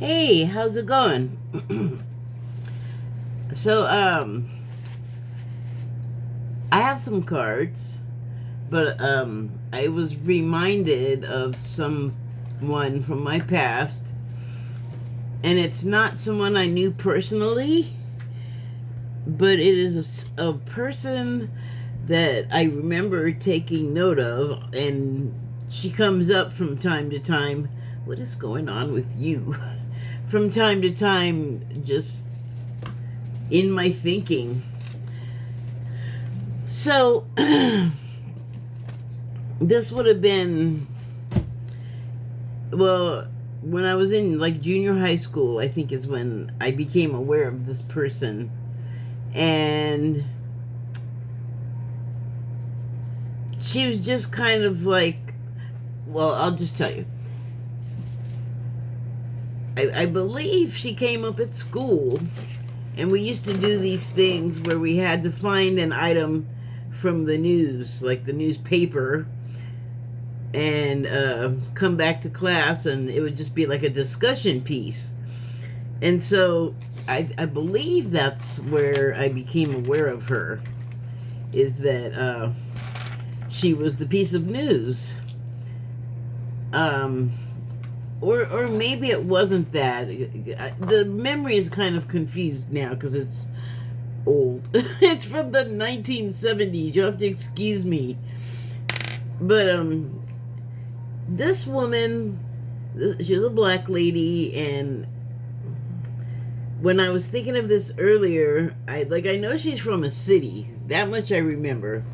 Hey, how's it going? So, I have some cards, but I was reminded of someone from my past, and it's not someone I knew personally, but it is a person that I remember taking note of, and she comes up from time to time. What is going on with you? From time to time, just in my thinking. So, this would have been, well, when I was in like junior high school, I think is when I became aware of this person. And she was just kind of like, well, I'll just tell you. I believe she came up at school, and we used to do these things where we had to find an item from the news, like the newspaper, and come back to class, and it would just be like a discussion piece. And so I believe that's where I became aware of her, is that she was the piece of news. Or maybe it wasn't that. The memory is kind of confused now because it's old. It's from the 1970s. You'll have to excuse me. But this woman, she's a black lady, and when I was thinking of this earlier, I know she's from a city. That much I remember.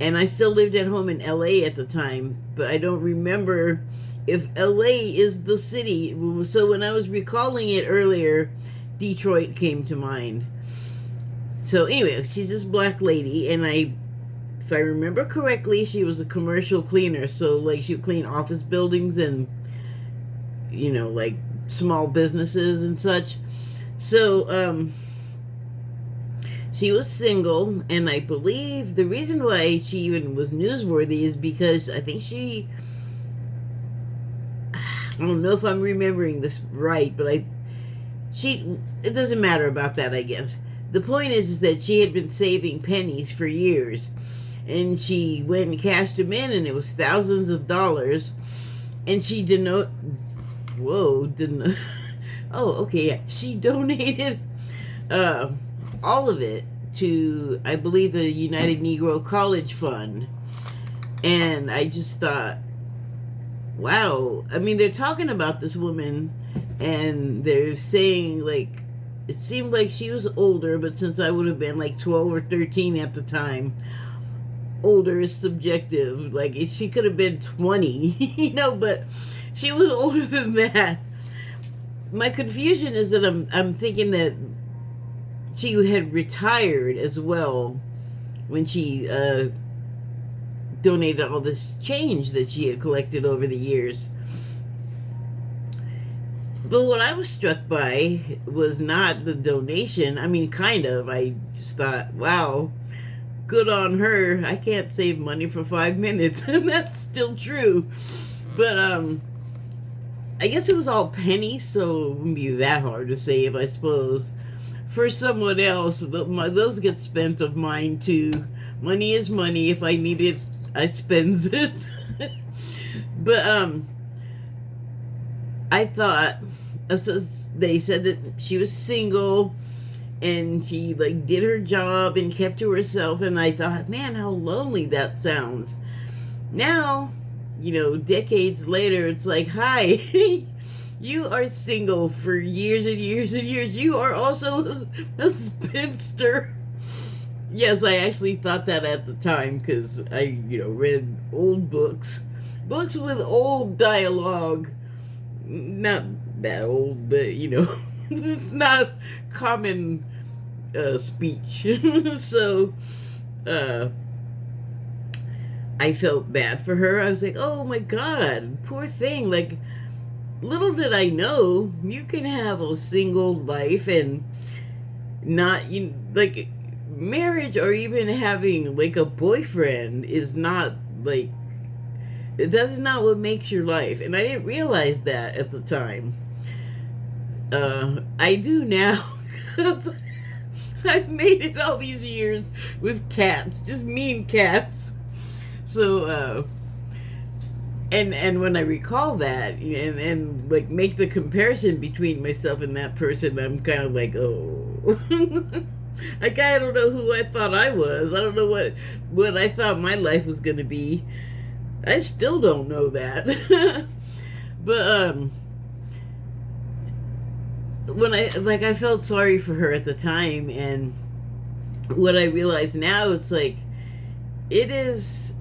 And I still lived at home in LA at the time, but I don't remember if LA is the city. So when I was recalling it earlier, Detroit came to mind. So anyway, she's this black lady, and if I remember correctly, she was a commercial cleaner. So like she would clean office buildings and, like small businesses and such. So she was single, and I believe the reason why she even was newsworthy is because I think I don't know if I'm remembering this right, but it doesn't matter about that, I guess. The point is that she had been saving pennies for years, and she went and cashed them in, and it was thousands of dollars, and she oh, okay, yeah. She donated all of it to, I believe, the United Negro College Fund. And I just thought, wow. I mean, they're talking about this woman, and they're saying, like, it seemed like she was older, but since I would have been like 12 or 13 at the time, older is subjective. Like, she could have been 20, but she was older than that. My confusion is that I'm thinking that she had retired as well when she donated all this change that she had collected over the years. But what I was struck by was not the donation. I mean, kind of. I just thought, wow, good on her. I can't save money for 5 minutes, and that's still true. But I guess it was all pennies, so it wouldn't be that hard to save, I suppose. For someone else, those get spent of mine too. Money is money. If I need it, I spends it. But I thought, so they said that she was single, and she like did her job and kept to herself, and I thought, man, how lonely that sounds. Now, decades later, it's like, hi, you are single for years and years and years. You are also a spinster. Yes, I actually thought that at the time because I, read old books with old dialogue. Not that old, but, it's not common speech. So, I felt bad for her. I was like, oh my God, poor thing. Like, little did I know, you can have a single life and not, like, marriage or even having, like, a boyfriend is not, like, that's not what makes your life. And I didn't realize that at the time. I do now. 'Cause I've made it all these years with cats, just mean cats. So, and when I recall that and like make the comparison between myself and that person, I'm kind of like, oh, like I don't know who I thought I was. I don't know what I thought my life was gonna be. I still don't know that. But when I felt sorry for her at the time, and what I realize now, it's like it is.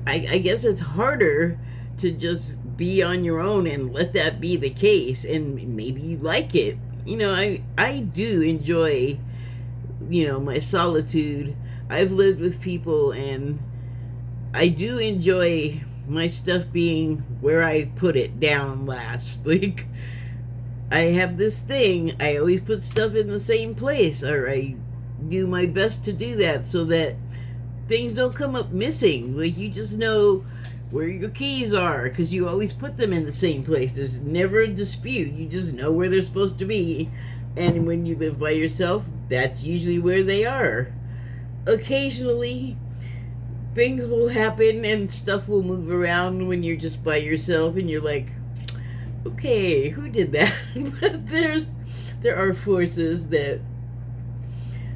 I guess it's harder to just be on your own and let that be the case, and maybe you like it. I do enjoy, my solitude. I've lived with people, and I do enjoy my stuff being where I put it down last. Like, I have this thing, I always put stuff in the same place, or I do my best to do that so that things don't come up missing. Like, you just know where your keys are because you always put them in the same place. There's never a dispute. You just know where they're supposed to be. And when you live by yourself, that's usually where they are. Occasionally, things will happen and stuff will move around when you're just by yourself, and you're like, okay, who did that? But there are forces that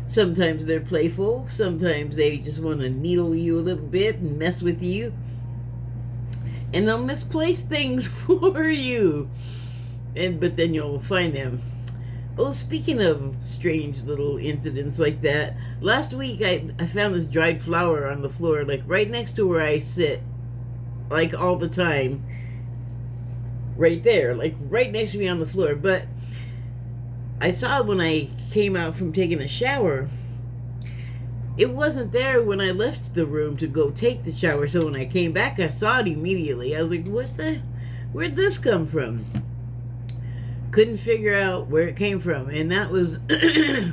sometimes they're playful, sometimes they just want to needle you a little bit and mess with you, and they'll misplace things for you, but then you'll find them. Oh, speaking of strange little incidents like that, last week I found this dried flower on the floor, like right next to where I sit, like all the time, right there, like right next to me on the floor. But I saw it when I came out from taking a shower. It wasn't there when I left the room to go take the shower, so when I came back I saw it immediately. I was like, where'd this come from? Couldn't figure out where it came from, and that was I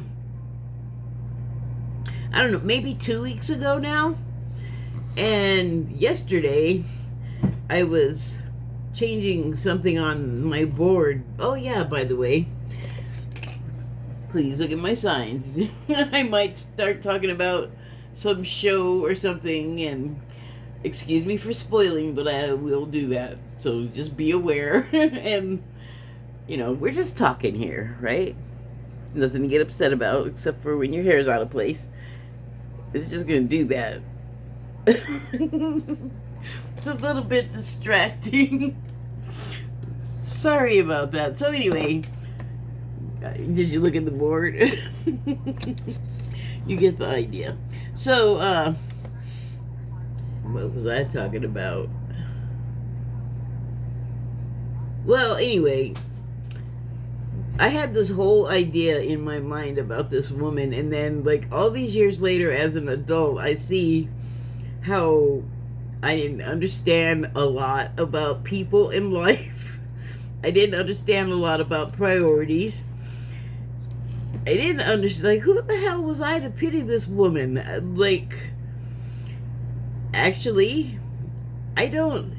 don't know, maybe 2 weeks ago now. And yesterday I was changing something on my board. Oh yeah, by the way, please look at my signs. I might start talking about some show or something, and excuse me for spoiling, but I will do that. So just be aware. And, we're just talking here, right? Nothing to get upset about, except for when your hair's out of place. It's just going to do that. It's a little bit distracting. Sorry about that. So anyway, did you look at the board? You get the idea. So, what was I talking about? Well, anyway, I had this whole idea in my mind about this woman, and then, like, all these years later as an adult, I see how I didn't understand a lot about people in life. I didn't understand a lot about priorities. I didn't understand, like, who the hell was I to pity this woman? Like, actually, I don't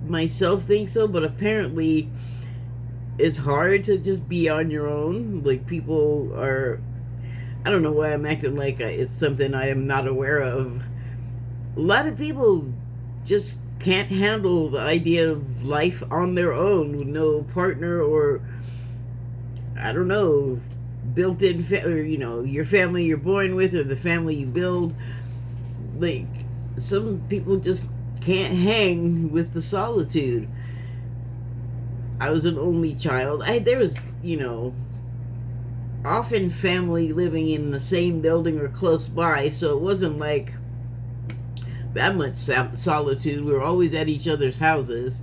myself think so, but apparently it's hard to just be on your own. Like, people are, I don't know why I'm acting like it's something I am not aware of. A lot of people just can't handle the idea of life on their own with no partner, or, I don't know, built-in, or, your family you're born with, or the family you build. Like, some people just can't hang with the solitude. I was an only child. There was, often family living in the same building or close by, so it wasn't like that much solitude. We were always at each other's houses.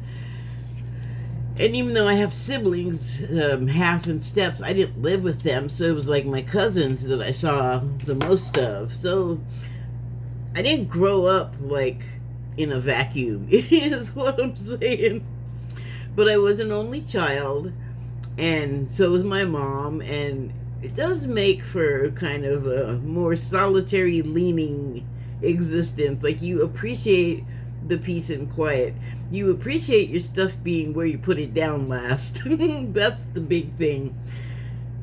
And even though I have siblings, half in steps, I didn't live with them, so it was like my cousins that I saw the most of. So I didn't grow up like in a vacuum, is what I'm saying. But I was an only child, and so was my mom, and it does make for kind of a more solitary leaning existence. Like, you appreciate the peace and quiet. You appreciate your stuff being where you put it down last. That's the big thing.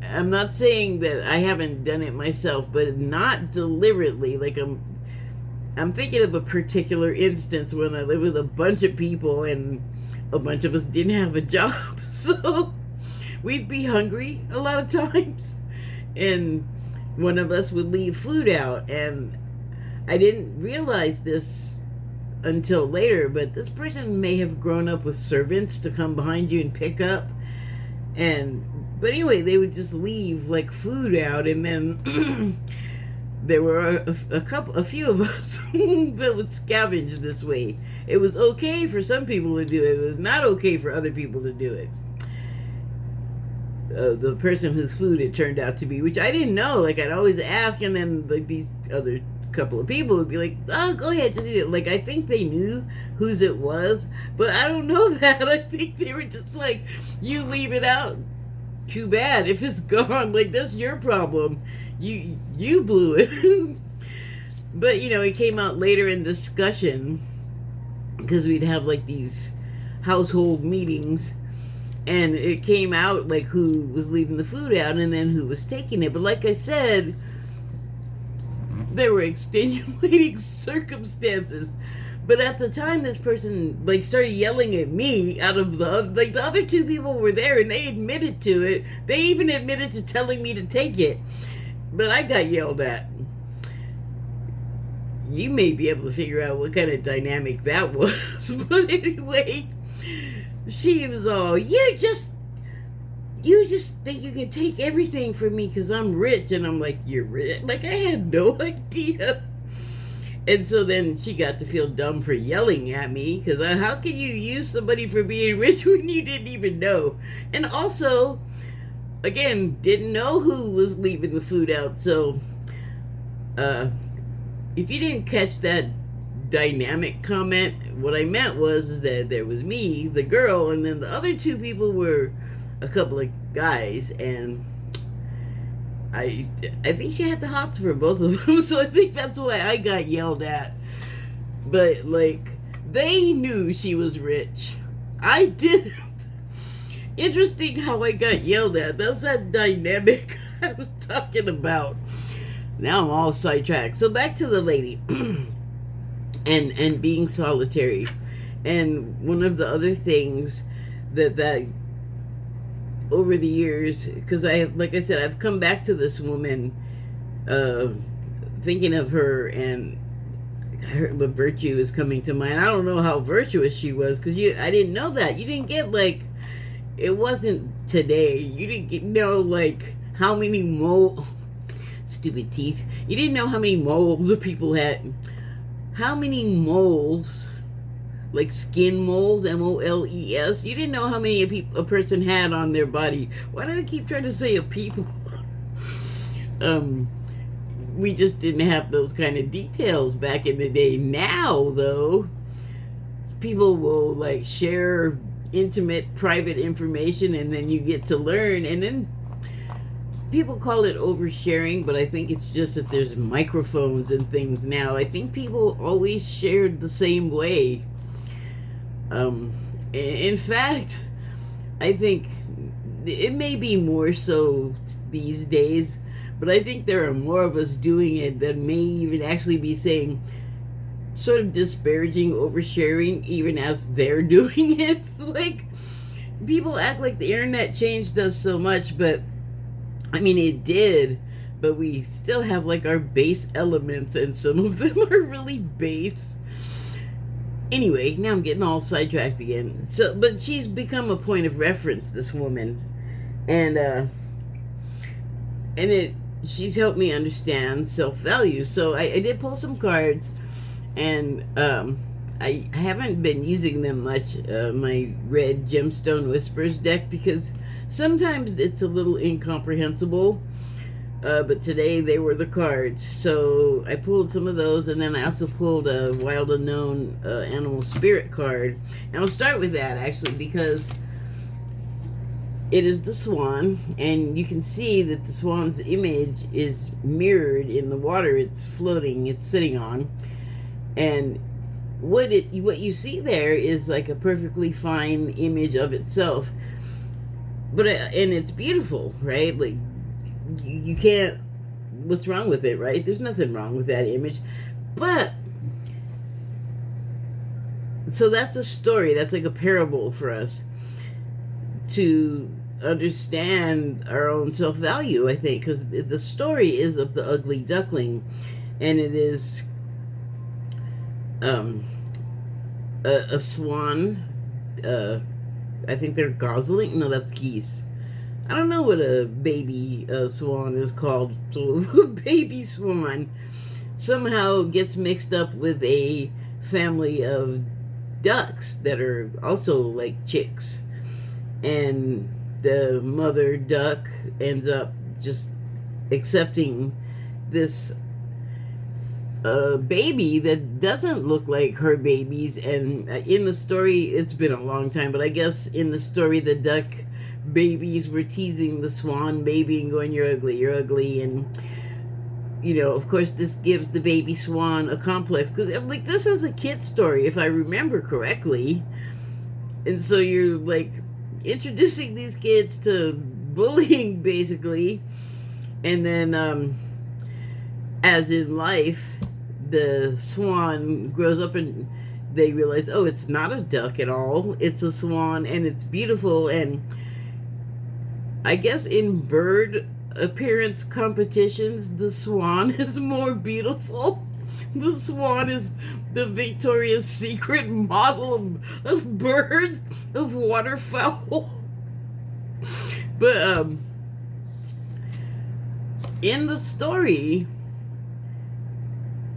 I'm not saying that I haven't done it myself, but not deliberately. Like I'm thinking of a particular instance when I lived with a bunch of people and a bunch of us didn't have a job. So we'd be hungry a lot of times. And one of us would leave food out. And I didn't realize this until later, but this person may have grown up with servants to come behind you and pick up. But anyway, they would just leave like food out, and then there were a few of us that would scavenge this way. It was okay for some people to do it. It was not okay for other people to do it. The person whose food it turned out to be, which I didn't know. Like, I'd always ask, and then like these other couple of people would be like, "Oh, go ahead, just eat it." Like, I think they knew whose it was, but I don't know that. I think they were just like, "You leave it out. Too bad if it's gone. Like, that's your problem. You blew it." But it came out later in discussion, because we'd have like these household meetings, and it came out like who was leaving the food out and then who was taking it. But like I said, there were extenuating circumstances. But at the time, this person like started yelling at me out of the other two people were there, and they admitted to it. They even admitted to telling me to take it, but I got yelled at. You may be able to figure out what kind of dynamic that was. But anyway, she was all, you just think you can take everything from me because I'm rich. And I'm like, you're rich? Like, I had no idea. And so then she got to feel dumb for yelling at me, because how can you use somebody for being rich when you didn't even know? And also, again, didn't know who was leaving the food out. So if you didn't catch that dynamic comment, what I meant was that there was me, the girl, and then the other two people were a couple of guys. And I think she had the hots for both of them, so I think that's why I got yelled at. But like, they knew she was rich. I didn't. Interesting how I got yelled at. That's that dynamic I was talking about. Now I'm all sidetracked. So back to the lady and being solitary. And one of the other things that over the years, because like I said, I've come back to this woman, thinking of her, and the virtue is coming to mind. I don't know how virtuous she was, because I didn't know that. You didn't get like, it wasn't today. You didn't know like how many stupid teeth. You didn't know how many moles the people had. How many moles? Like skin moles, moles. You didn't know how many a person had on their body. Why do I keep trying to say a people? We just didn't have those kind of details back in the day. Now, though, people will like share intimate, private information, and then you get to learn. And then people call it oversharing, but I think it's just that there's microphones and things now. I think people always shared the same way. In fact, I think it may be more so these days, but I think there are more of us doing it that may even actually be saying sort of disparaging oversharing even as they're doing it. Like, people act like the internet changed us so much, but I mean, it did, but we still have like our base elements, and some of them are really base. Anyway, now I'm getting all sidetracked again. So, but she's become a point of reference, this woman, and she's helped me understand self-value. So I did pull some cards, and I haven't been using them much, my red gemstone whispers deck, because sometimes it's a little incomprehensible. But today they were the cards, so I pulled some of those, and then I also pulled a Wild Unknown Animal Spirit card. And I'll start with that, actually, because it is the swan, and you can see that the swan's image is mirrored in the water it's floating, it's sitting on. And what you see there is like a perfectly fine image of itself, but and it's beautiful, right? Like you can't. What's wrong with it, right? There's nothing wrong with that image, but so that's a story. That's like a parable for us to understand our own self value. I think because the story is of the ugly duckling, and it is a swan. I think they're gosling. No, that's geese. I don't know what a baby swan is called. So baby swan somehow gets mixed up with a family of ducks that are also like chicks, and the mother duck ends up just accepting this baby that doesn't look like her babies. And in the story, it's been a long time, but I guess in the story, the duck babies were teasing the swan baby and going, "You're ugly, you're ugly." And, you know, of course, this gives the baby swan a complex because, like, this is a kid's story, if I remember correctly. And so you're, like, introducing these kids to bullying, basically. And then, as in life, the swan grows up and they realize, oh, it's not a duck at all. It's a swan, and it's beautiful. And I guess in bird appearance competitions, the swan is more beautiful. The swan is the Victoria's Secret model of birds, of waterfowl. But in the story,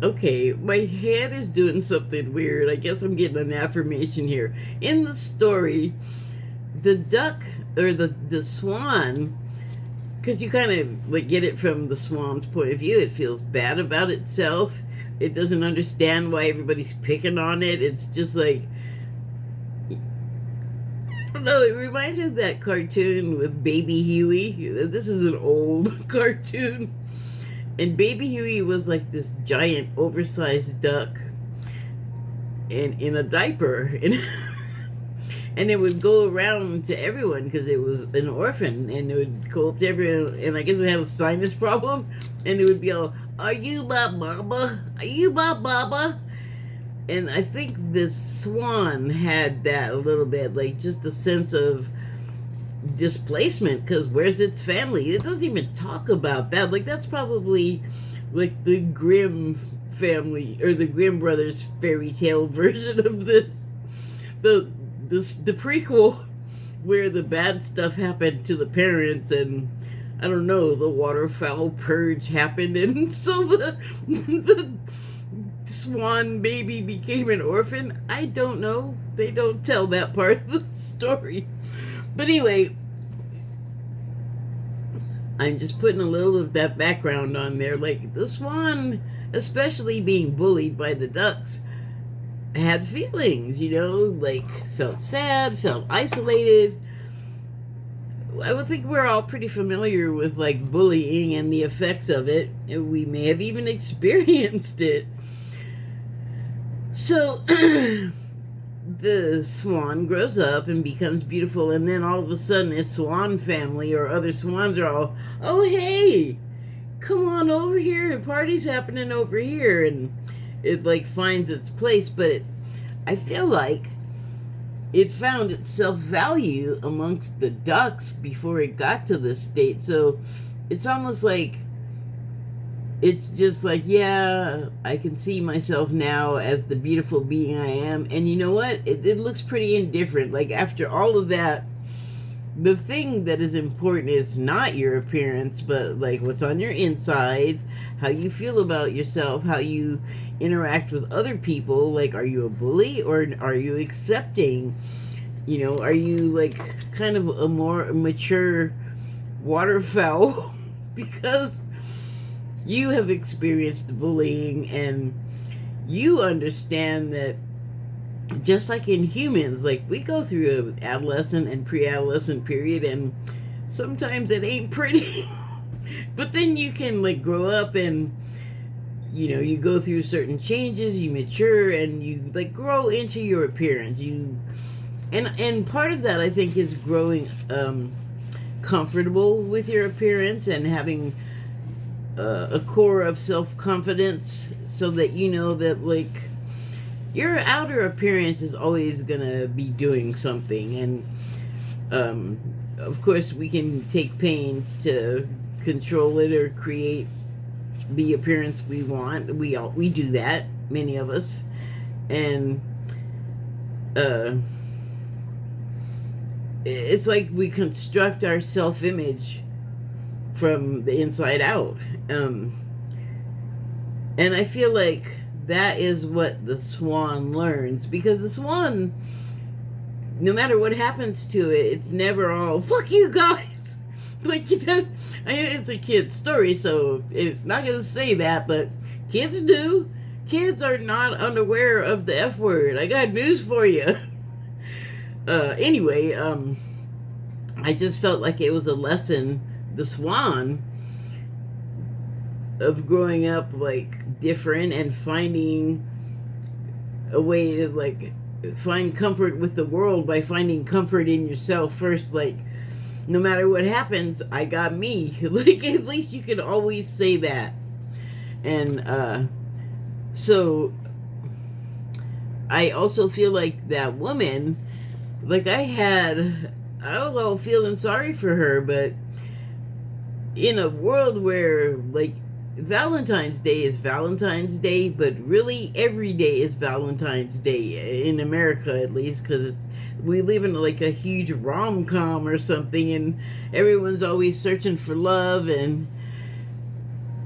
okay, my head is doing something weird. I guess I'm getting an affirmation here. In the story, the duck, or the swan, because you kind of like get it from the swan's point of view, it feels bad about itself. It doesn't understand why everybody's picking on it. It's just like, I don't know, it reminds me of that cartoon with Baby Huey. This is an old cartoon. And Baby Huey was like this giant, oversized duck in a diaper. And it would go around to everyone because it was an orphan. And it would go up to everyone. And I guess it had a sinus problem. And it would be all, "Are you my mama? Are you my mama?" And I think this swan had that a little bit. Like just a sense of displacement, because where's its family? It doesn't even talk about that. Like that's probably like the Grimm family or the Grimm brothers fairy tale version of this, the prequel where the bad stuff happened to the parents, and I don't know, the waterfowl purge happened, and so the swan baby became an orphan. I don't know, they don't tell that part of the story. But anyway, I'm just putting a little of that background on there. Like the swan, especially being bullied by the ducks, had feelings, you know, like felt sad, felt isolated. I would think we're all pretty familiar with like bullying and the effects of it, and we may have even experienced it. So the swan grows up and becomes beautiful, and then all of a sudden its swan family or other swans are all, "Oh hey, come on over here, the party's happening over here," and it like finds its place. But I feel like it found its self-value amongst the ducks before it got to this state. So it's almost like it's just like, yeah, I can see myself now as the beautiful being I am. And you know what? It looks pretty indifferent. Like after all of that, the thing that is important is not your appearance, but like what's on your inside, how you feel about yourself, how you interact with other people. Like, are you a bully or are you accepting? You know, are you like kind of a more mature waterfowl because you have experienced the bullying and you understand that just like in humans, like we go through an adolescent and pre-adolescent period, and sometimes it ain't pretty. But then you can like grow up and you go through certain changes, you mature, and you like grow into your appearance. And part of that, I think, is growing comfortable with your appearance and having a core of self-confidence, so that you know that like your outer appearance is always gonna be doing something. And of course we can take pains to control it or create the appearance we want. We do that, many of us. And it's like we construct our self-image from the inside out. And I feel like that is what the swan learns, because the swan, no matter what happens to it, it's never all fuck you guys. Like, I mean, it's a kid's story, so it's not gonna say that, but kids do. Kids are not unaware of the F word. I got news for you. Anyway, I just felt like it was a lesson, the swan, of growing up like different and finding a way to like find comfort with the world by finding comfort in yourself first. Like, no matter what happens, I got me. Like, at least you can always say that. And so I also feel like that woman, like I don't know, feeling sorry for her, but in a world where like Valentine's Day is Valentine's Day, but really every day is Valentine's Day in America, at least, because we live in like a huge rom-com or something, and everyone's always searching for love. And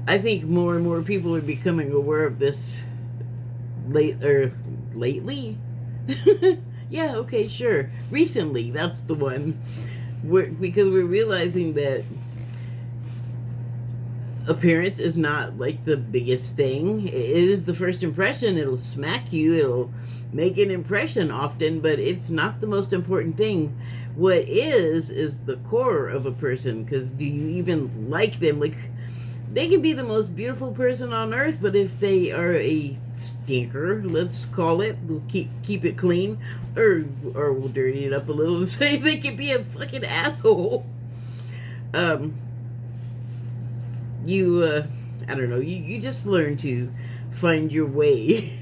I think more and more people are becoming aware of this lately. Yeah, okay, sure. Recently, that's the one. Because we're realizing that appearance is not like the biggest thing. It is the first impression. It'll smack you. It'll make an impression often, but it's not the most important thing. What is the core of a person, because do you even like them? Like, they can be the most beautiful person on earth, but if they are a stinker, let's call it, we'll keep it clean, or we'll dirty it up a little and say they can be a fucking asshole. I don't know, you just learn to find your way.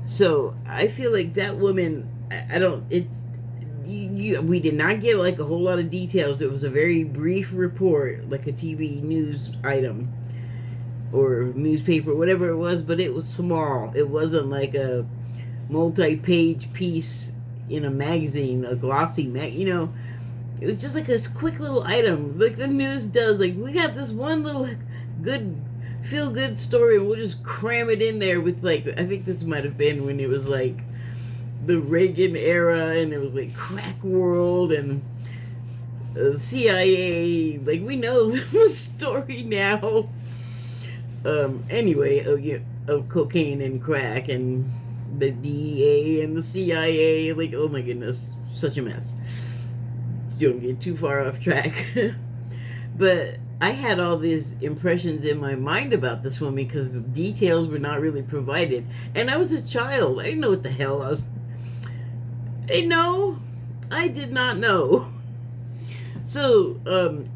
So I feel like that woman, we did not get like a whole lot of details. It was a very brief report, like a TV news item or newspaper, whatever it was, but it was small. It wasn't like a multi-page piece in a magazine, a glossy it was just like this quick little item, like the news does. Like, we got this one little good, feel-good story, and we'll just cram it in there with, like, I think this might have been when it was, like, the Reagan era, and it was, like, Crack World, and CIA. Like, we know the story now. Anyway, of cocaine and crack, and the DEA and the CIA. Like, oh my goodness, such a mess. Don't get too far off track. But I had all these impressions in my mind about this woman because details were not really provided. And I was a child. I didn't know what the hell I was. I did not know. So,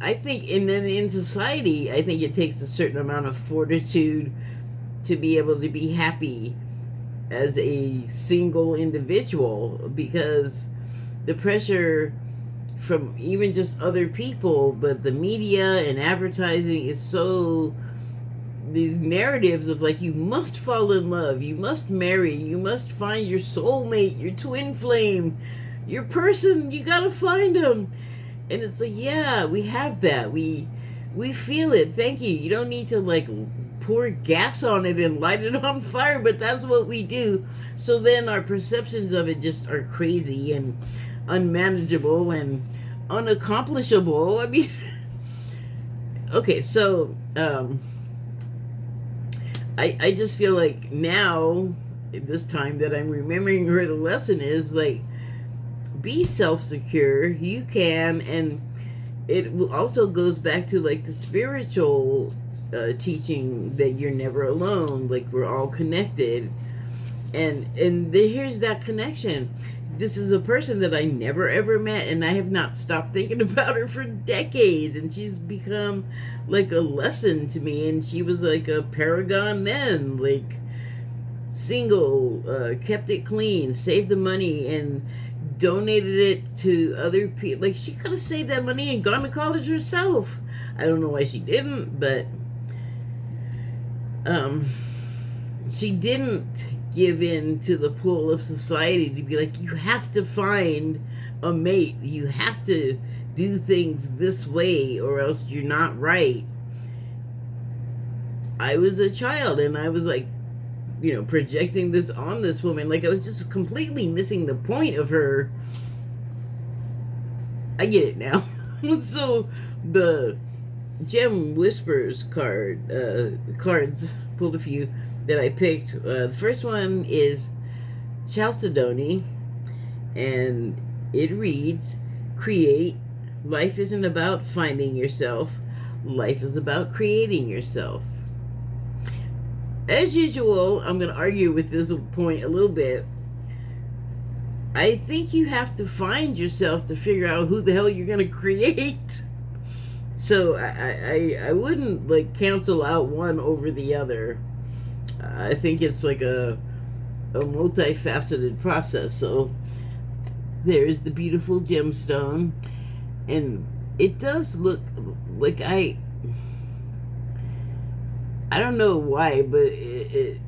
I think, and then in society, I think it takes a certain amount of fortitude to be able to be happy as a single individual, because the pressure from even just other people, but the media and advertising is so, these narratives of like, you must fall in love, you must marry, you must find your soulmate, your twin flame, your person, you gotta find them. And it's like, yeah, we have that, we feel it, thank you. You don't need to like pour gas on it and light it on fire, but that's what we do. So then our perceptions of it just are crazy and unmanageable and unaccomplishable. I mean, okay, so I just feel like now, this time that I'm remembering her, the lesson is like, be self-secure. You can. And it also goes back to like the spiritual teaching that you're never alone, like we're all connected, here's that connection. This is a person that I never ever met, and I have not stopped thinking about her for decades, and she's become like a lesson to me. And she was like a paragon then, like single, kept it clean, saved the money, and donated it to other people. Like, she could have saved that money and gone to college herself. I don't know why she didn't, but she didn't give in to the pull of society to be like, you have to find a mate, you have to do things this way or else you're not right. I was a child and I was like, projecting this on this woman. Like, I was just completely missing the point of her. I get it now. So the Gem Whispers cards, pulled a few that I picked. The first one is Chalcedony, and it reads, create. Life isn't about finding yourself. Life is about creating yourself. As usual, I'm going to argue with this point a little bit. I think you have to find yourself to figure out who the hell you're going to create. So I wouldn't like cancel out one over the other. I think it's like a multifaceted process. So there's the beautiful gemstone, and it does look like I don't know why, but it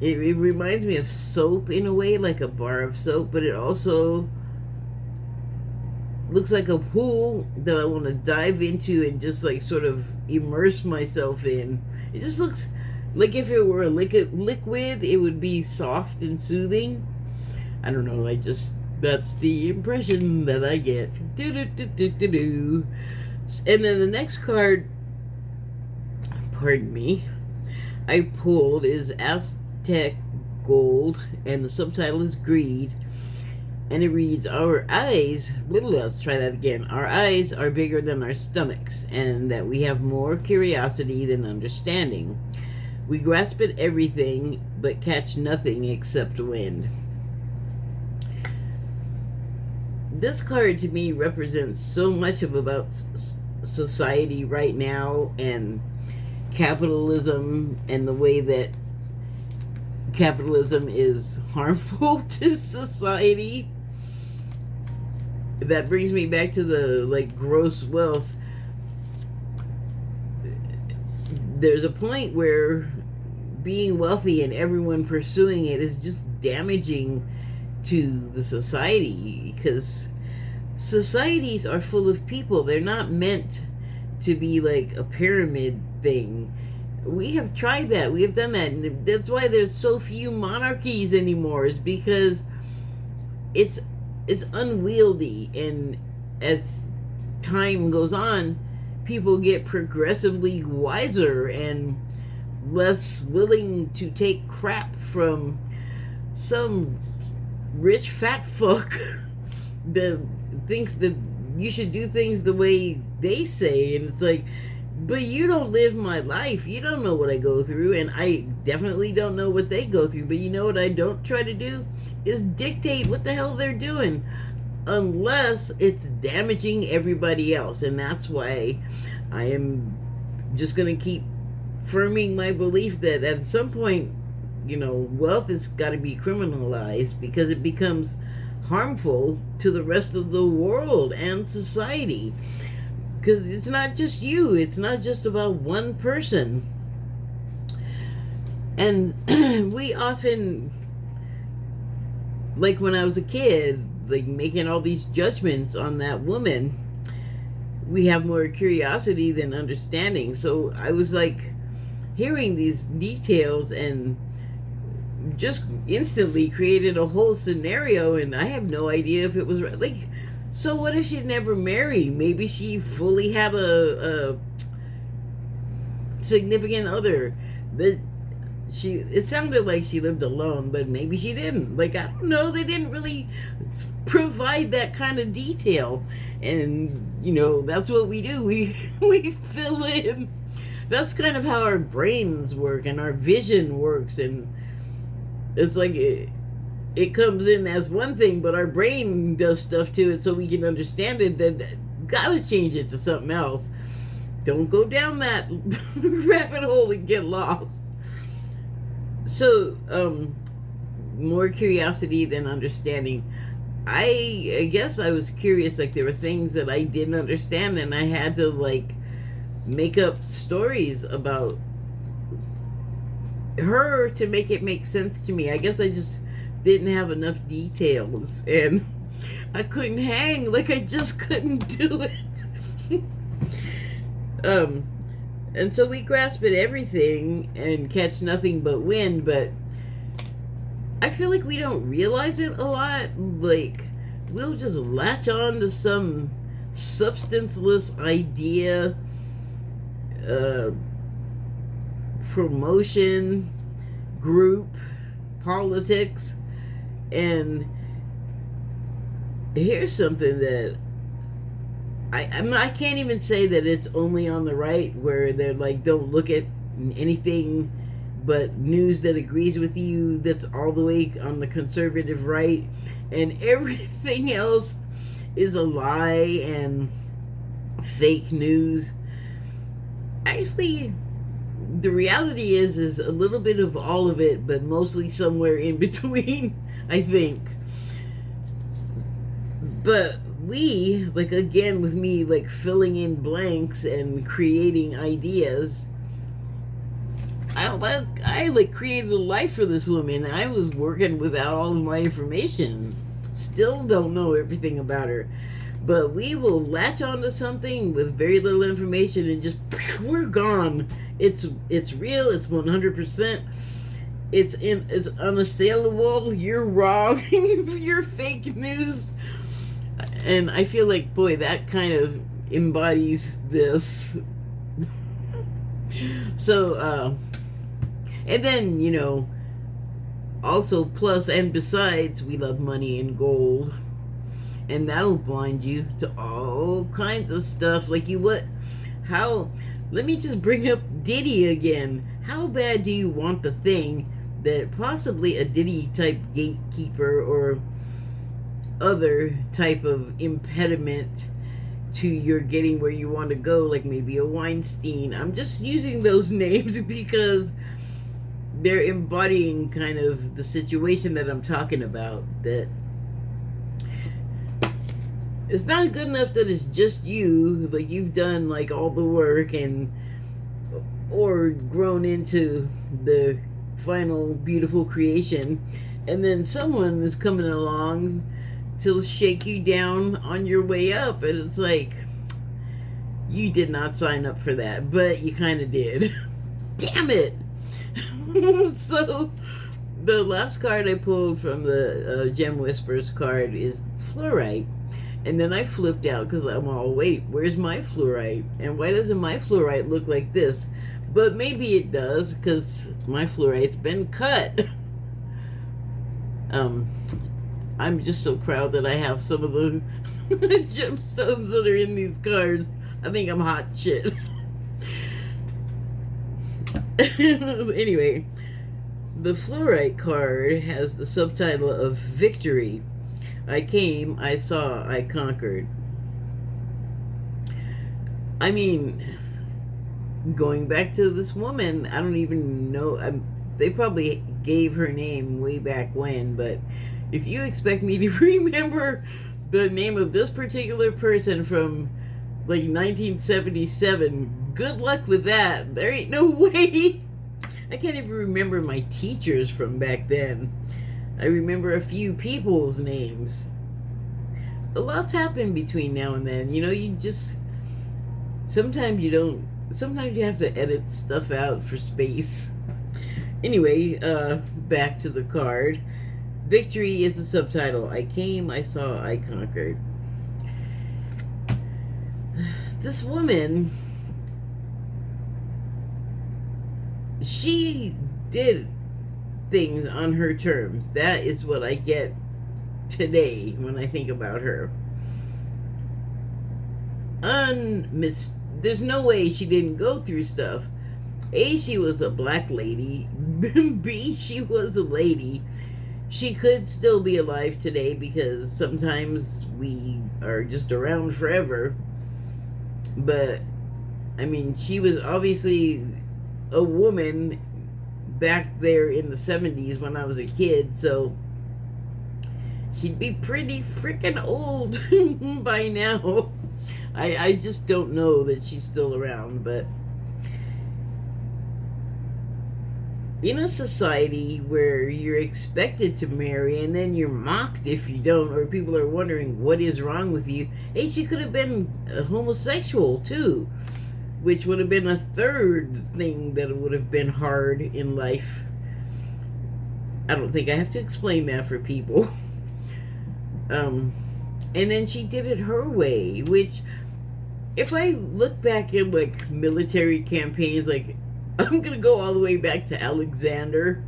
reminds me of soap in a way, like a bar of soap, but it also looks like a pool that I want to dive into and just like sort of immerse myself in. It just looks like if it were a liquid, it would be soft and soothing. I don't know, that's the impression that I get. And then the next card, pardon me, I pulled is Aztec Gold, and the subtitle is Greed. And it reads, our eyes, let's try that again. Our eyes are bigger than our stomachs, and that we have more curiosity than understanding. We grasp at everything, but catch nothing except wind. This card to me represents so much about society right now, and capitalism, and the way that capitalism is harmful to society. That brings me back to the like gross wealth. There's a point where being wealthy and everyone pursuing it is just damaging to the society, because societies are full of people. They're not meant to be like a pyramid thing. We have tried that. We have done that. And that's why there's so few monarchies anymore, is because it's unwieldy. And as time goes on, people get progressively wiser and less willing to take crap from some rich fat fuck that thinks that you should do things the way they say. And it's like, but you don't live my life. You don't know what I go through, and I definitely don't know what they go through. But you know what I don't try to do is dictate what the hell they're doing, unless it's damaging everybody else. And that's why I am just going to keep firming my belief that at some point, wealth has got to be criminalized, because it becomes harmful to the rest of the world and society. Because it's not just you. It's not just about one person. And we often, like when I was a kid, like making all these judgments on that woman, we have more curiosity than understanding. So I was like hearing these details and just instantly created a whole scenario, and I have no idea if it was right. Like, so what if she'd never married? Maybe she fully had a significant other. It sounded like she lived alone, but maybe she didn't. Like, I don't know. They didn't really provide that kind of detail. And, that's what we do. We fill in That's kind of how our brains work and our vision works. And it's like it comes in as one thing, but our brain does stuff to it so we can understand it. Then gotta change it to something else. Don't go down that rabbit hole and get lost. So, more curiosity than understanding. I guess I was curious, like there were things that I didn't understand, and I had to like make up stories about her to make it make sense to me. I guess I just didn't have enough details, and I couldn't hang. Like I just couldn't do it. And so we grasp at everything and catch nothing but wind, but I feel like we don't realize it a lot. Like, we'll just latch on to some substanceless idea, promotion, group, politics, and here's something that I can't even say that it's only on the right, where they're like, don't look at anything but news that agrees with you. That's all the way on the conservative right, and everything else is a lie and fake news. Actually, the reality is a little bit of all of it, but mostly somewhere in between, I think. But we, like, again, with me, like, filling in blanks and creating ideas, I created a life for this woman. I was working without all of my information. Still don't know everything about her. But we will latch onto something with very little information and just, we're gone. It's real, it's 100%. It's unassailable. You're wrong. You're fake news. And I feel like, boy, that kind of embodies this. So, and then, you know, also plus and besides, we love money and gold. And that'll blind you to all kinds of stuff. Like let me just bring up Diddy again. How bad do you want the thing that possibly a Diddy type gatekeeper or other type of impediment to your getting where you want to go, like maybe a Weinstein? I'm just using those names because they're embodying kind of the situation that I'm talking about. That it's not good enough that it's just you, like you've done like all the work and or grown into the final beautiful creation, and then someone is coming along to shake you down on your way up, and it's like, you did not sign up for that, but you kind of did. Damn it. So the last card I pulled from the Gem Whispers card is fluorite. And then I flipped out because I'm all, wait, where's my fluorite? And why doesn't my fluorite look like this? But maybe it does, because my fluorite's been cut. I'm just so proud that I have some of the gemstones that are in these cards. I think I'm hot shit. Anyway, the fluorite card has the subtitle of Victory. I came, I saw, I conquered. I mean, going back to this woman, I don't even know. They probably gave her name way back when, but if you expect me to remember the name of this particular person from like 1977, good luck with that. There ain't no way. I can't even remember my teachers from back then. I remember a few people's names. A lot's happened between now and then. You know, you just... Sometimes you have to edit stuff out for space. Anyway, back to the card. Victory is the subtitle. I came, I saw, I conquered. This woman... she did things on her terms. That is what I get today when I think about her. there's no way she didn't go through stuff. A, she was a black lady. B, she was a lady. She could still be alive today because sometimes we are just around forever. But, I mean, she was obviously a woman back there in the 70s when I was a kid, so she'd be pretty freaking old by now. I just don't know that she's still around, but in a society where you're expected to marry and then you're mocked if you don't, or people are wondering what is wrong with you, hey, she could have been a homosexual too, which would have been a third thing that would have been hard in life. I don't think I have to explain that for people. And then she did it her way, which, if I look back in like military campaigns, like I'm gonna go all the way back to Alexander.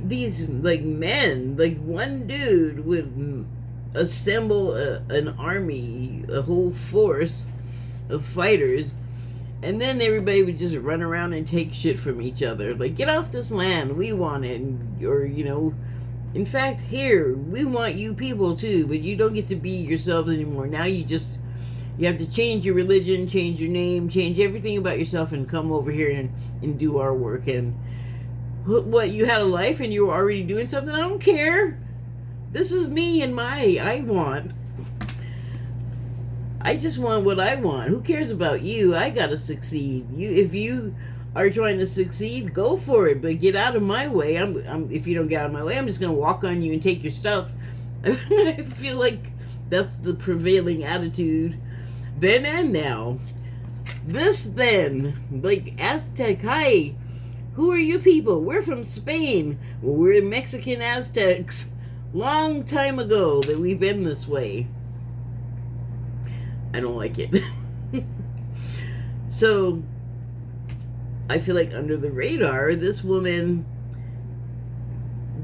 These like men, like one dude would assemble an army, a whole force of fighters, and then everybody would just run around and take shit from each other. Like, get off this land, we want it, or in fact, here, we want you people too, but you don't get to be yourselves anymore. Now you have to change your religion, change your name, change everything about yourself, and come over here and do our work. And what, you had a life and you were already doing something? I don't care. This is me and I want. I just want what I want. Who cares about you? I gotta succeed. If you are trying to succeed, go for it, but get out of my way. If you don't get out of my way, I'm just gonna walk on you and take your stuff. I feel like that's the prevailing attitude then and now. This then, like Aztec, hi, who are you people? We're from Spain. Well, we're Mexican Aztecs. Long time ago that we've been this way. I don't like it. So, I feel like under the radar, this woman,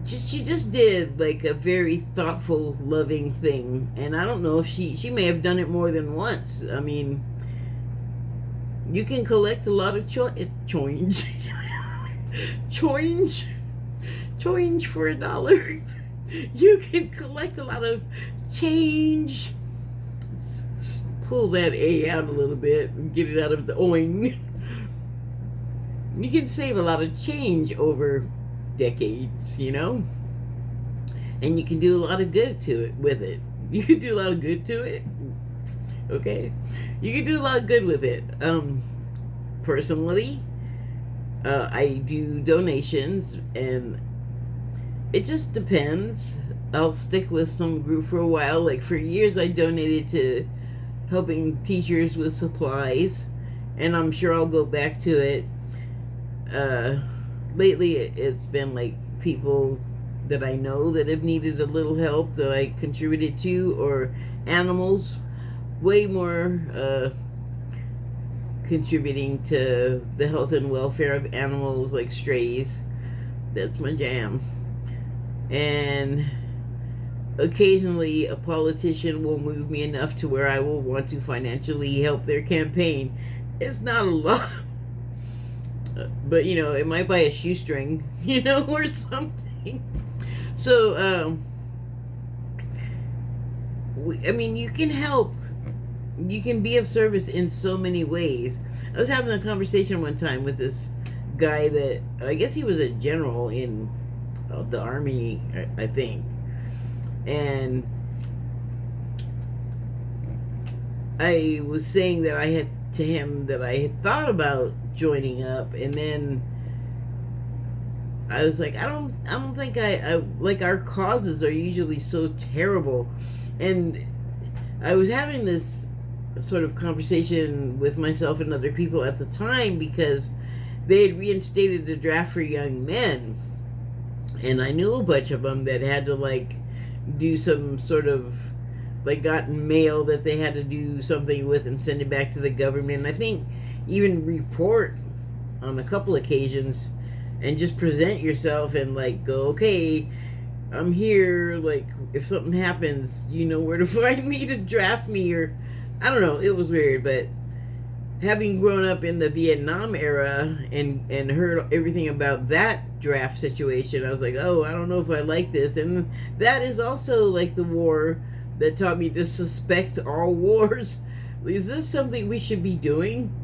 she just did like a very thoughtful, loving thing. And I don't know if she may have done it more than once. I mean, you can collect a lot of change for $1. You can collect a lot of change. Let's pull that A out a little bit and get it out of the oing. You can save a lot of change over decades, and you can do a lot of good with it. You can do a lot of good to it. Okay, you can do a lot of good with it. Personally, I do donations, and it just depends. I'll stick with some group for a while. Like for years, I donated to helping teachers with supplies, and I'm sure I'll go back to it. Lately, it's been like people that I know that have needed a little help that I contributed to, or animals, way more contributing to the health and welfare of animals like strays. That's my jam. And occasionally a politician will move me enough to where I will want to financially help their campaign. It's not a lot, but it might buy a shoestring, or something. So you can help. You can be of service in so many ways. I was having a conversation one time with this guy that, I guess he was a general in the army, I think, and I was saying that I had thought about joining up, and then I was like, I don't think I like, our causes are usually so terrible. And I was having this sort of conversation with myself and other people at the time because they had reinstated the draft for young men, and I knew a bunch of them that had to like do some sort of like gotten mail that they had to do something with and send it back to the government. And I think even report on a couple occasions and just present yourself and like go, okay, I'm here, like, if something happens, you know where to find me to draft me, or I don't know. It was weird, but having grown up in the Vietnam era and heard everything about that draft situation, I was like, oh, I don't know if I like this. And that is also like the war that taught me to suspect all wars. Is this something we should be doing?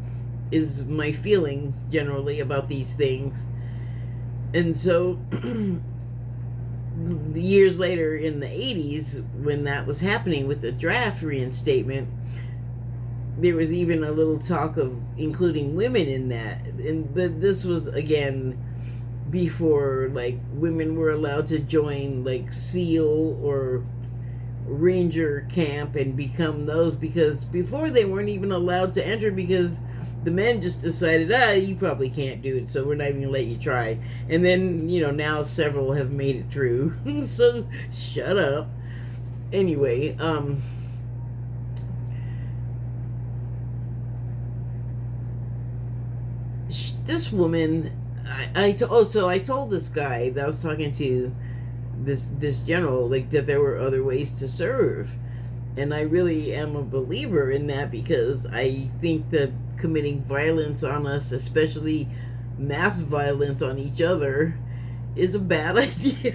Is my feeling generally about these things. And so years later in the 80s, when that was happening with the draft reinstatement, there was even a little talk of including women in that. But this was, again, before, like, women were allowed to join, like, SEAL or Ranger camp and become those, because before they weren't even allowed to enter because the men just decided, you probably can't do it, so we're not even gonna let you try. And then, now several have made it through. So shut up. Anyway, this woman, I told this guy that I was talking to, this general, like, that there were other ways to serve. And I really am a believer in that, because I think that committing violence on us, especially mass violence on each other, is a bad idea.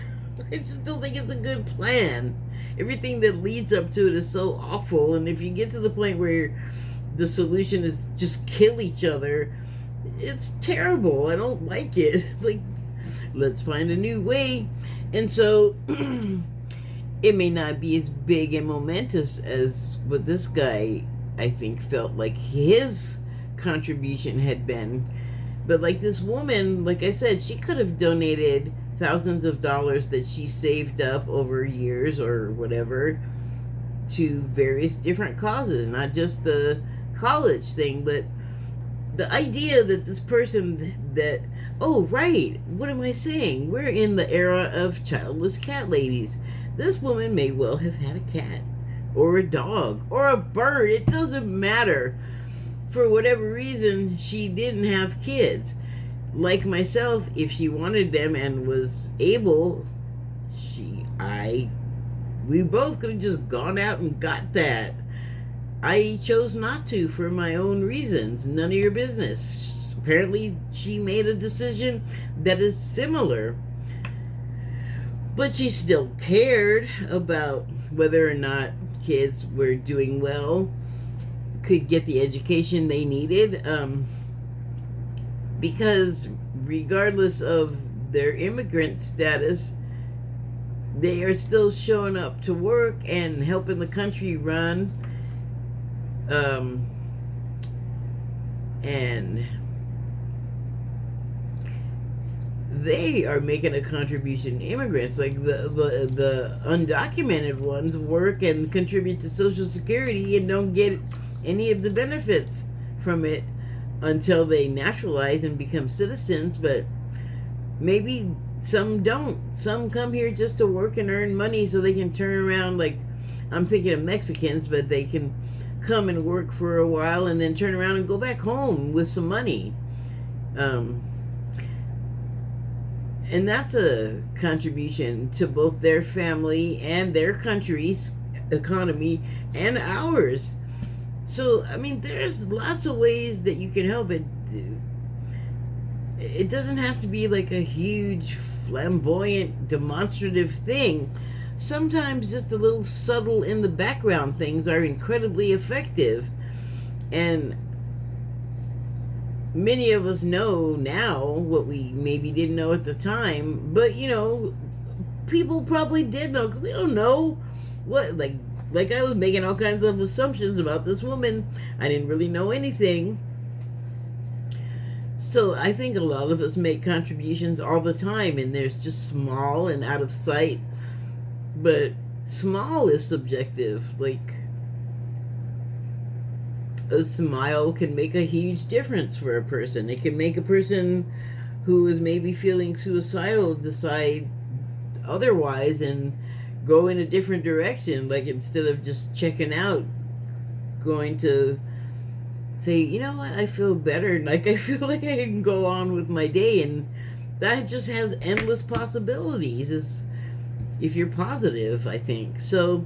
I just don't think it's a good plan. Everything that leads up to it is so awful, and if you get to the point where the solution is just kill each other, it's terrible. I don't like it. Like, let's find a new way. And so it may not be as big and momentous as what this guy, I think, felt like his contribution had been. But like this woman, like I said, she could have donated thousands of dollars that she saved up over years or whatever to various different causes, not just the college thing, but the idea that this person that, oh, right, what am I saying? We're in the era of childless cat ladies. This woman may well have had a cat or a dog or a bird. It doesn't matter. For whatever reason, she didn't have kids. Like myself, if she wanted them and was able, we both could have just gone out and got that. I chose not to for my own reasons. None of your business. Apparently, she made a decision that is similar. But she still cared about whether or not kids were doing well, could get the education they needed. Because regardless of their immigrant status, they are still showing up to work and helping the country run. And they are making a contribution. Immigrants, like the undocumented ones, work and contribute to Social Security and don't get any of the benefits from it until they naturalize and become citizens. But maybe some don't. Some come here just to work and earn money so they can turn around. Like, I'm thinking of Mexicans, but they can come and work for a while and then turn around and go back home with some money. And that's a contribution to both their family and their country's economy and ours. So, I mean, there's lots of ways that you can help it. It doesn't have to be like a huge, flamboyant, demonstrative thing. Sometimes just a little subtle in the background things are incredibly effective. And many of us know now what we maybe didn't know at the time. But, people probably did know, because we don't know what, like I was making all kinds of assumptions about this woman. I didn't really know anything. So I think a lot of us make contributions all the time, and there's just small and out of sight. But small is subjective. Like, a smile can make a huge difference for a person. It can make a person who is maybe feeling suicidal decide otherwise and go in a different direction. Like, instead of just checking out, going to say, you know what, I feel better. Like, I feel like I can go on with my day. And that just has endless possibilities. if you're positive, I think. So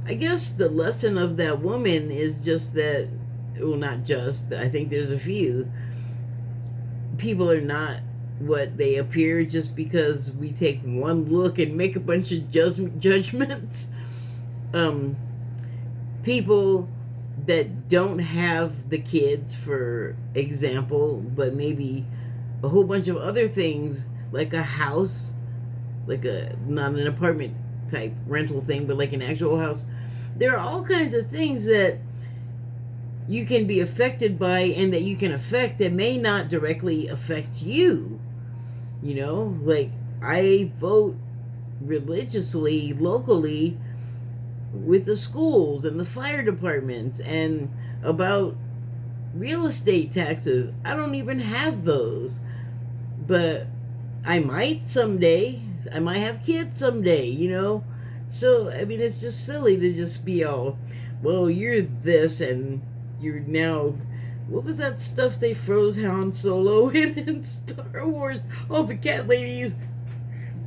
I guess the lesson of that woman is just that, well, not just, I think there's a few. People are not what they appear just because we take one look and make a bunch of judgments. People that don't have the kids, for example, but maybe a whole bunch of other things, like a house, like a, not an apartment type rental thing, but like an actual house. There are all kinds of things that you can be affected by and that you can affect that may not directly affect you. You know, like I vote religiously, locally, with the schools and the fire departments, and about real estate taxes. I don't even have those, but I might someday. I might have kids someday, you know? So, I mean, it's just silly to just be all, well, you're this and you're now, what was that stuff they froze Han Solo in Star Wars? All the cat ladies.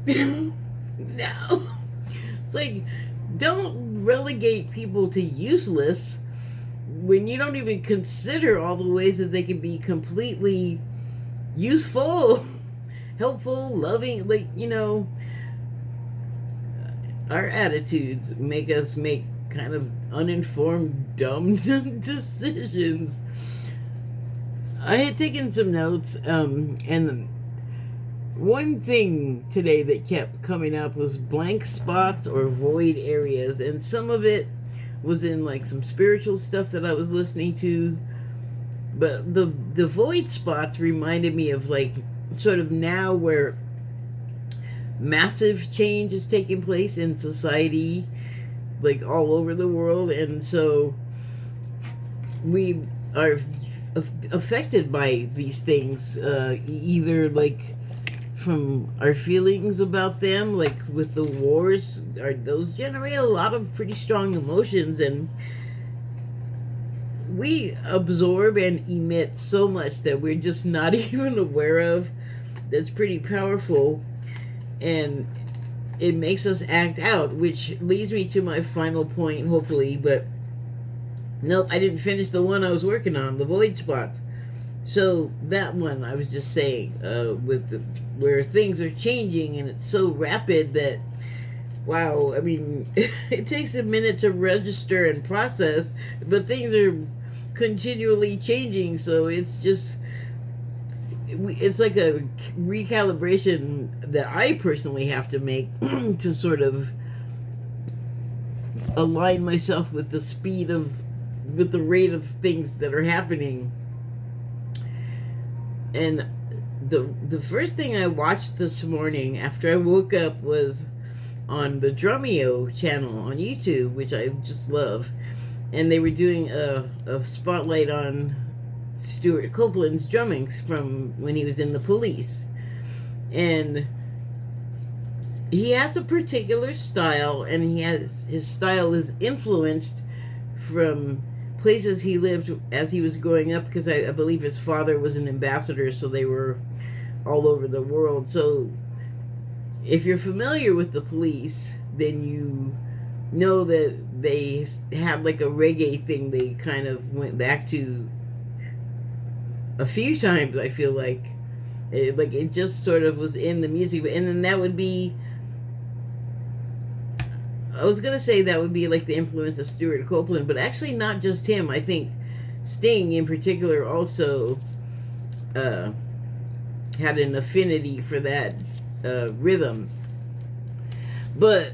No. It's like, don't relegate people to useless when you don't even consider all the ways that they can be completely useful, helpful, loving. Like, you know, our attitudes make us make kind of uninformed, dumb decisions. I had taken some notes, and one thing today that kept coming up was blank spots or void areas, and some of it was in like some spiritual stuff that I was listening to, but the void spots reminded me of like sort of now where massive change is taking place in society, like all over the world, and so we are affected by these things, either like from our feelings about them, like with the wars, those generate a lot of pretty strong emotions, and we absorb and emit so much that we're just not even aware of. That's pretty powerful, and it makes us act out, which leads me to my final point, hopefully, but nope, I didn't finish the one I was working on, the void spots. So that one I was just saying, with where things are changing and it's so rapid that, wow, I mean, it takes a minute to register and process, but things are continually changing, so it's just, it's like a recalibration that I personally have to make to sort of align myself with the speed of, with the rate of things that are happening. And the first thing I watched this morning after I woke up was on the Drumeo channel on YouTube, which I just love. And they were doing a spotlight on Stuart Copeland's drumming from when he was in the Police. And he has a particular style, and his style is influenced from places he lived as he was growing up, because I believe his father was an ambassador, so they were all over the world. So if you're familiar with the Police, then you know that they had like a reggae thing they kind of went back to a few times. I feel like it just sort of was in the music, and then that would be, I was gonna say that would be like the influence of Stuart Copeland, but actually not just him. I think Sting in particular also had an affinity for that rhythm. But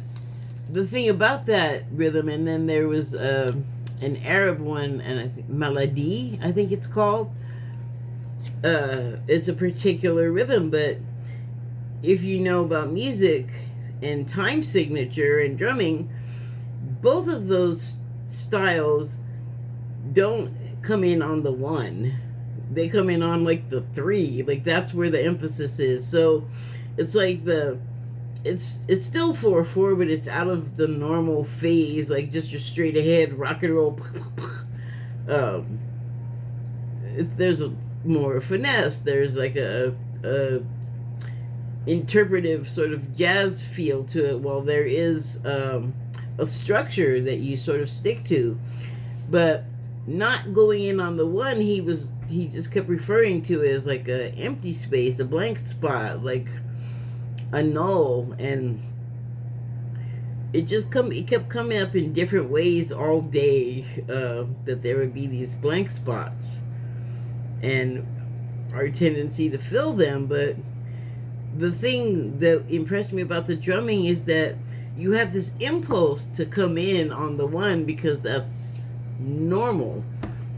the thing about that rhythm, and then there was an Arab one, and I think Maladi, I think it's called. It's a particular rhythm, but if you know about music and time signature and drumming, both of those styles don't come in on the one. They come in on like the three. Like that's where the emphasis is. So it's like it's still 4/4, but it's out of the normal phase, like just your straight ahead rock and roll. There's a more finesse. There's like a interpretive sort of jazz feel to it, while there is a structure that you sort of stick to. But not going in on the one, he just kept referring to it as like a empty space, a blank spot, like a null. And it kept coming up in different ways all day, that there would be these blank spots and our tendency to fill them. But the thing that impressed me about the drumming is that you have this impulse to come in on the one because that's normal,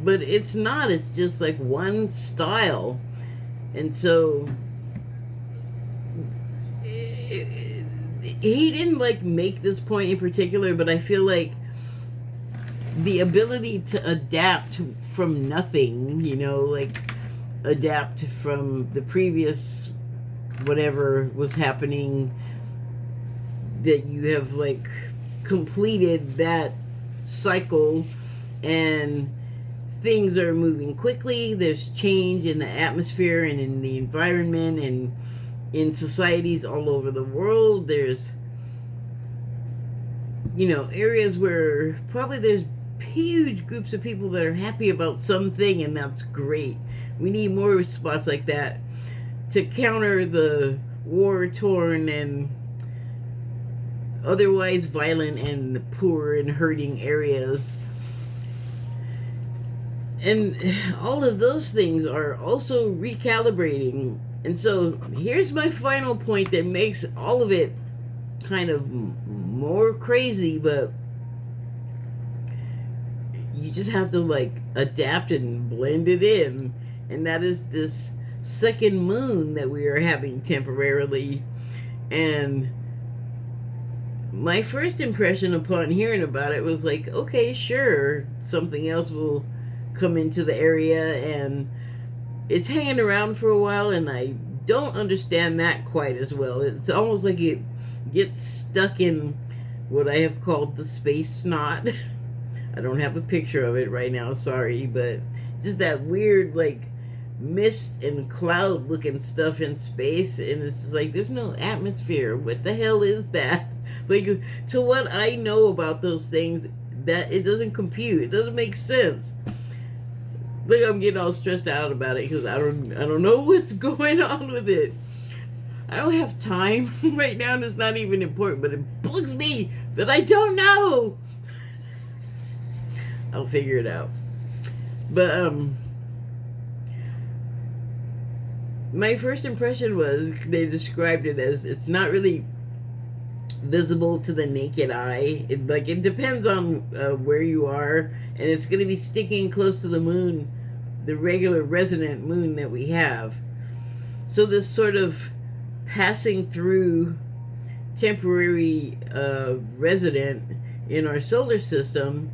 but it's not. It's just like one style. And so he didn't like make this point in particular, but I feel like the ability to adapt from nothing, like adapt from the previous whatever was happening, that you have like completed that cycle and things are moving quickly. There's change in the atmosphere and in the environment and in societies all over the world. There's areas where probably there's huge groups of people that are happy about something, and that's great. We need more spots like that to counter the war-torn and otherwise violent and poor and hurting areas. And all of those things are also recalibrating. And so here's my final point that makes all of it kind of more crazy, but you just have to like adapt and blend it in. And that is this second moon that we are having temporarily. And my first impression upon hearing about it was like, okay, sure, something else will come into the area, and it's hanging around for a while, and I don't understand that quite as well. It's almost like it gets stuck in what I have called the space snot. I don't have a picture of it right now, sorry, but it's just that weird like mist and cloud looking stuff in space, and it's just like there's no atmosphere. What the hell is that? Like, to what I know about those things, that it doesn't compute. It doesn't make sense. Look, I'm getting all stressed out about it because I don't know what's going on with it. I don't have time right now, and it's not even important, but it bugs me that I don't know. I'll figure it out. But my first impression was they described it as it's not really visible to the naked eye. It depends on where you are, and it's going to be sticking close to the moon, the regular resident moon that we have. So this sort of passing through temporary resident in our solar system,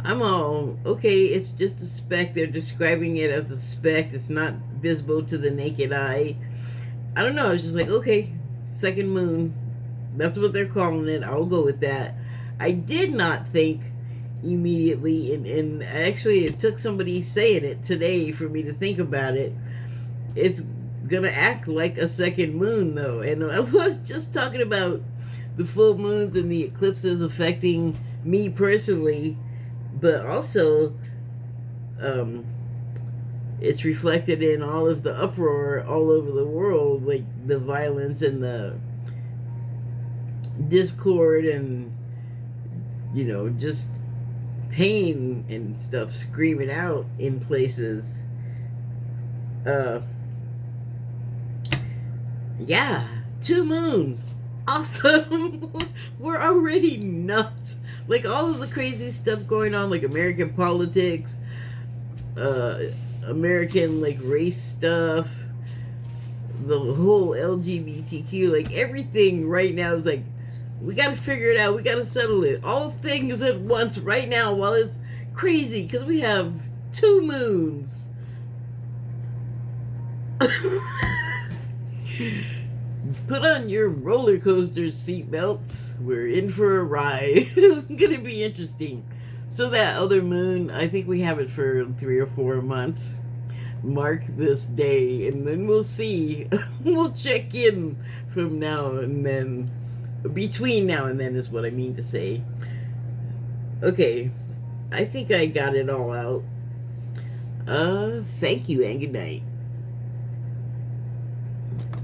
I'm all, okay, it's just a speck. They're describing it as a speck. It's not visible to the naked eye. I don't know. I was just like, okay, second moon. That's what they're calling it. I'll go with that. I did not think immediately, and actually it took somebody saying it today for me to think about it. It's gonna act like a second moon, though. And I was just talking about the full moons and the eclipses affecting me personally, but also it's reflected in all of the uproar all over the world, like the violence and the discord and just pain and stuff screaming out in places. Yeah, 2 moons, awesome. We're already nuts. Like all of the crazy stuff going on, like American politics, American like race stuff, the whole LGBTQ, like everything right now is like, we gotta figure it out. We gotta settle it. All things at once right now while it's crazy because we have 2 moons. Put on your roller coaster seatbelts. We're in for a ride. It's gonna be interesting. So that other moon, I think we have it for 3 or 4 months. mark this day, and then we'll see. We'll check in from now and then. Between now and then is what I mean to say. Okay, I think I got it all out. Thank you and good night.